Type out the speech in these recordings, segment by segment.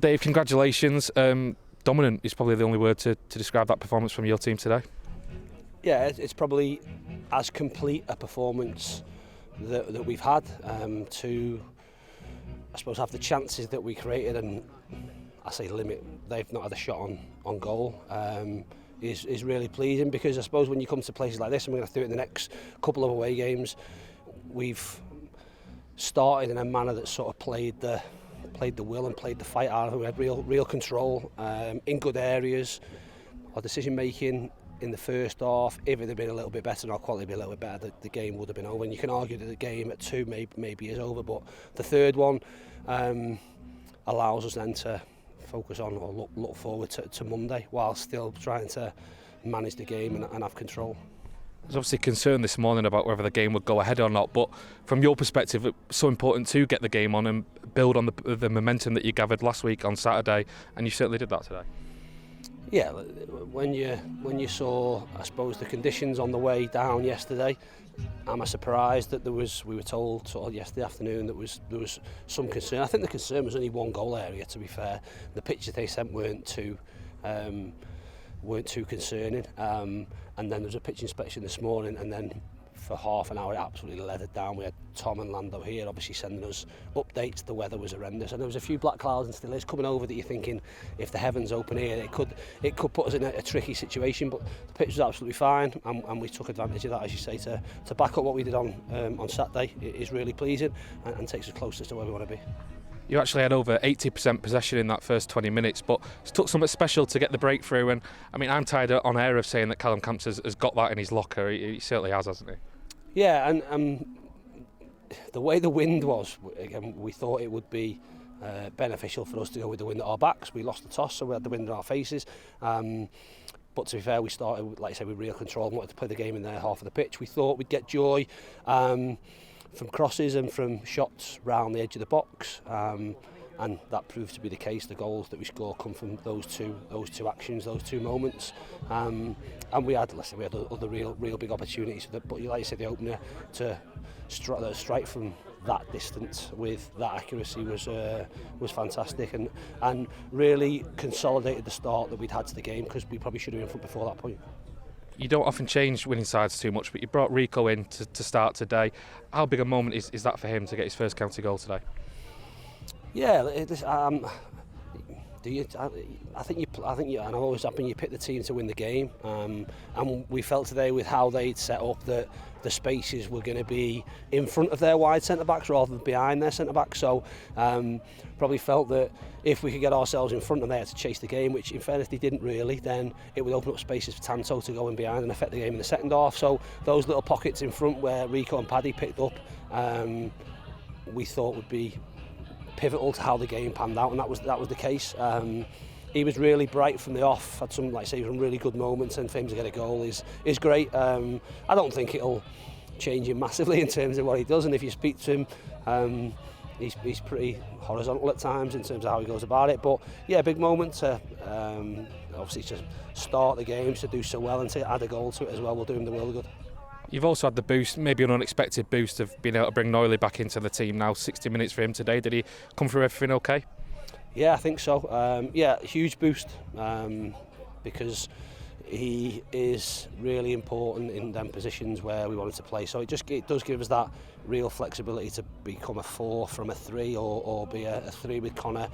Dave, congratulations. Dominant is probably the only word to describe that performance from your team today. Yeah, it's probably as complete a performance that we've had to, I suppose, have the chances that we created, and I say limit, they've not had a shot on goal, is really pleasing, because I suppose when you come to places like this, and we're going to do it in the next couple of away games, we've started in a manner that sort of played the will and played the fight out of it. We had real control in good areas. Our decision making in the first half, if it had been a little bit better and our quality had been a little bit better, the game would have been over. And you can argue that the game at 2 maybe is over, but the third one allows us then to focus on or look forward to Monday, while still trying to manage the game and have control. There's obviously concern this morning about whether the game would go ahead or not, but from your perspective, it's so important to get the game on and build on the momentum that you gathered last week on Saturday, and you certainly did that today. Yeah, when you saw, I suppose, the conditions on the way down yesterday, am I surprised that we were told sort of yesterday afternoon that there was some concern. I think the concern was only one goal area, to be fair. The pictures they sent weren't too concerning, and then there was a pitch inspection this morning, and then for half an hour it absolutely let it down. We had Tom and Lando here obviously sending us updates. The weather was horrendous, and there was a few black clouds and still is coming over that you're thinking, if the heavens open here, it could put us in a tricky situation, but the pitch was absolutely fine, and we took advantage of that, as you say, to back up what we did on Saturday. It is really pleasing and takes us closer to where we want to be. You actually had over 80% possession in that first 20 minutes, but it took something special to get the breakthrough. And I mean, I'm tired on air of saying that Callum Camps has got that in his locker. He certainly has, hasn't he? Yeah, and the way the wind was, again, we thought it would be beneficial for us to go with the wind at our backs. We lost the toss, so we had the wind in our faces. But to be fair, we started, like I said, with real control and wanted to play the game in their half of the pitch. We thought we'd get joy from crosses and from shots round the edge of the box, and that proved to be the case. The goals that we score come from those two actions, those two moments, and we had other real big opportunities. But like you said, the opener to strike from that distance with that accuracy was fantastic, and really consolidated the start that we'd had to the game, because we probably should have been in front before that point. You don't often change winning sides too much, but you brought Rico in to start today. How big a moment is that for him to get his first county goal today? Yeah, I think you, and I'm always happy you pick the team to win the game. And we felt today with how they'd set up that the spaces were going to be in front of their wide centre backs rather than behind their centre backs. So probably felt that if we could get ourselves in front and they had to chase the game, which in fairness they didn't really, then it would open up spaces for Tanto to go in behind and affect the game in the second half. So those little pockets in front where Rico and Paddy picked up, we thought would be pivotal to how the game panned out, and that was the case. He was really bright from the off, had some, like I say, some really good moments, and for him to get a goal is great. I don't think it'll change him massively in terms of what he does, and if you speak to him, he's pretty horizontal at times in terms of how he goes about it. But yeah, big moment to obviously to start the game, to do so well and to add a goal to it as well will do him the world of good. You've also had the boost, maybe an unexpected boost, of being able to bring Noyley back into the team now. 60 minutes for him today. Did he come through everything okay? Yeah, I think so. Yeah, huge boost, because he is really important in them positions where we wanted to play. So it does give us that real flexibility to become a 4 from a 3, or be a 3 with Connor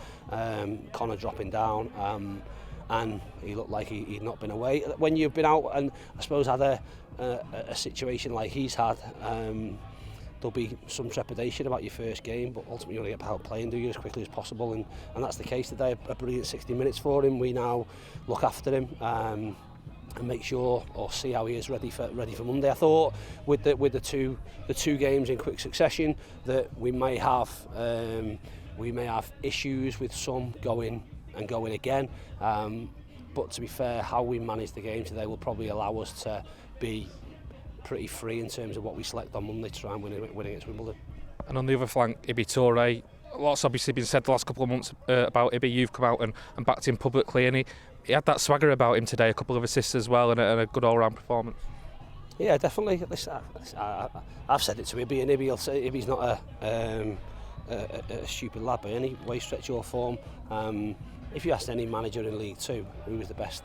dropping down. And he looked like he'd not been away. When you've been out and I suppose had a situation like he's had, there'll be some trepidation about your first game, but ultimately you want to get help playing, do you, as quickly as possible, and that's the case today. A brilliant 60 minutes for him. We now look after him and make sure, or see how he is ready for Monday. I thought with the two games in quick succession that we may have issues with some going again, but to be fair, how we manage the game today will probably allow us to be pretty free in terms of what we select on Monday to try and win against Wimbledon. And on the other flank, Ibi Toure, lots obviously been said the last couple of months about Ibi. You've come out and backed him publicly, and he had that swagger about him today, a couple of assists as well, and a good all-round performance. Yeah, definitely. Listen, I've said it to Ibi, and Ibi will say Ibi's not a a stupid lad by any way, stretch or form. If you asked any manager in League Two who was the best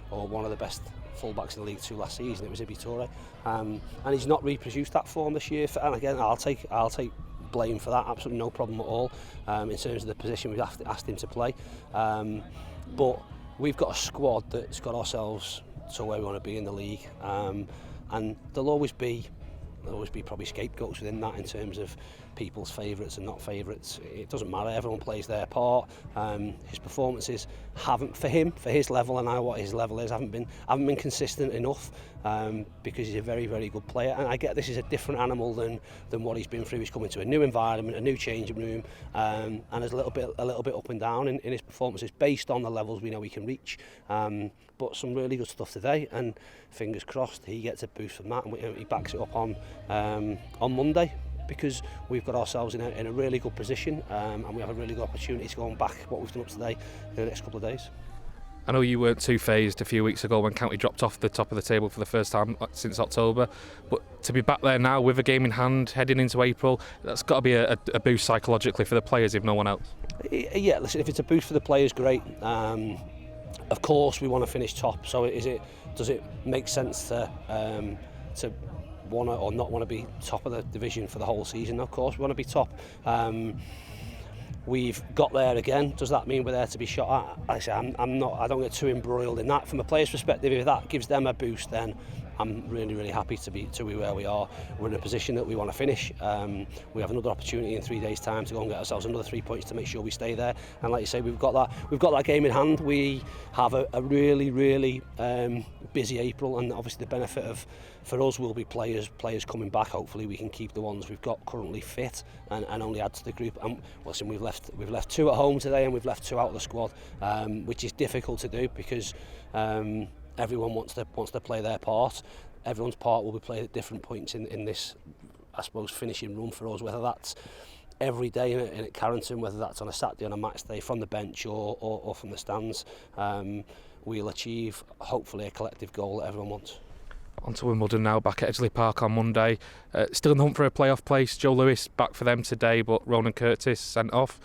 or one of the best fullbacks in League Two last season, it was Ibi Toure, and he's not reproduced that form this year. And again, I'll take blame for that. Absolutely no problem at all in terms of the position we've asked him to play. But we've got a squad that's got ourselves to where we want to be in the league, and there'll always be probably scapegoats within that in terms of people's favourites and not favourites. It doesn't matter, everyone plays their part. His performances haven't, for his level, and I know what his level is, haven't been consistent enough, because he's a very, very good player. And I get this is a different animal than what he's been through. He's coming to a new environment, a new changing room, and there's a little bit up and down in his performances based on the levels we know he can reach. But some really good stuff today, and fingers crossed he gets a boost from that, and he backs it up on Monday, because we've got ourselves in a really good position, and we have a really good opportunity to go and back what we've done up today in the next couple of days. I know you weren't too phased a few weeks ago when County dropped off the top of the table for the first time since October, but to be back there now with a game in hand heading into April, that's got to be a boost psychologically for the players, if no one else. Yeah, listen, if it's a boost for the players, great. Of course we want to finish top, so does it make sense to want to or not want to be top of the division for the whole season? Of course we want to be top. We've got there again. Does that mean we're there to be shot at? I don't get too embroiled in that. From a player's perspective, if that gives them a boost, then I'm really, really happy to be where we are. We're in a position that we want to finish. We have another opportunity in 3 days' time to go and get ourselves another 3 points to make sure we stay there. And like you say, we've got that game in hand. We have a really, really busy April, and obviously the benefit for us will be players coming back. Hopefully we can keep the ones we've got currently fit and only add to the group. And listen, we've left 2 at home today, and we've left 2 out of the squad, which is difficult to do because everyone wants to play their part. Everyone's part will be played at different points in this, I suppose, finishing run for us, whether that's every day in at Carrington, whether that's on a Saturday on a match day from the bench or from the stands. We'll achieve hopefully a collective goal that everyone wants. On to Wimbledon now, back at Edgeley Park on Monday. Still in the hunt for a playoff place. Joe Lewis back for them today, but Ronan Curtis sent off.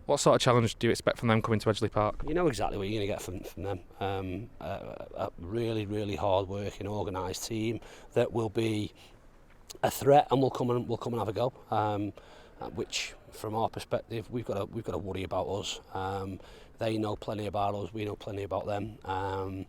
What sort of challenge do you expect from them coming to Edgeley Park? You know exactly what you're going to get from them. A really, really hard working, organised team that will be a threat and will come and have a go. Which, from our perspective, we've got to worry about us. They know plenty about us. We know plenty about them.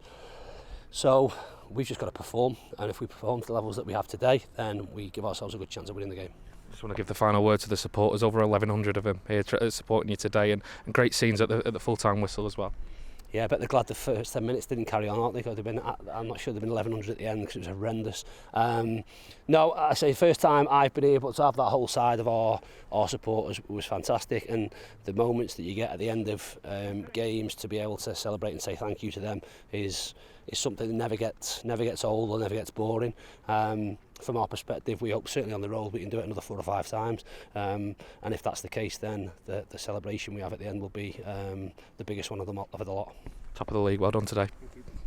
So we've just got to perform, and if we perform to the levels that we have today, then we give ourselves a good chance of winning the game. Just want to give the final word to the supporters, over 1,100 of them here supporting you today, and great scenes at the full-time whistle as well. Yeah, I bet they're glad the first 10 minutes didn't carry on, aren't they? I'm not sure they've been 1,100 at the end because it was horrendous. No, I say first time I've been able to have that whole side of our supporters was fantastic, and the moments that you get at the end of games to be able to celebrate and say thank you to them is something that never gets old or never gets boring. From our perspective, we hope certainly on the road we can do it another 4 or 5 times, and if that's the case, then the celebration we have at the end will be the biggest one of the lot. Top of the league, well done today. Thank you.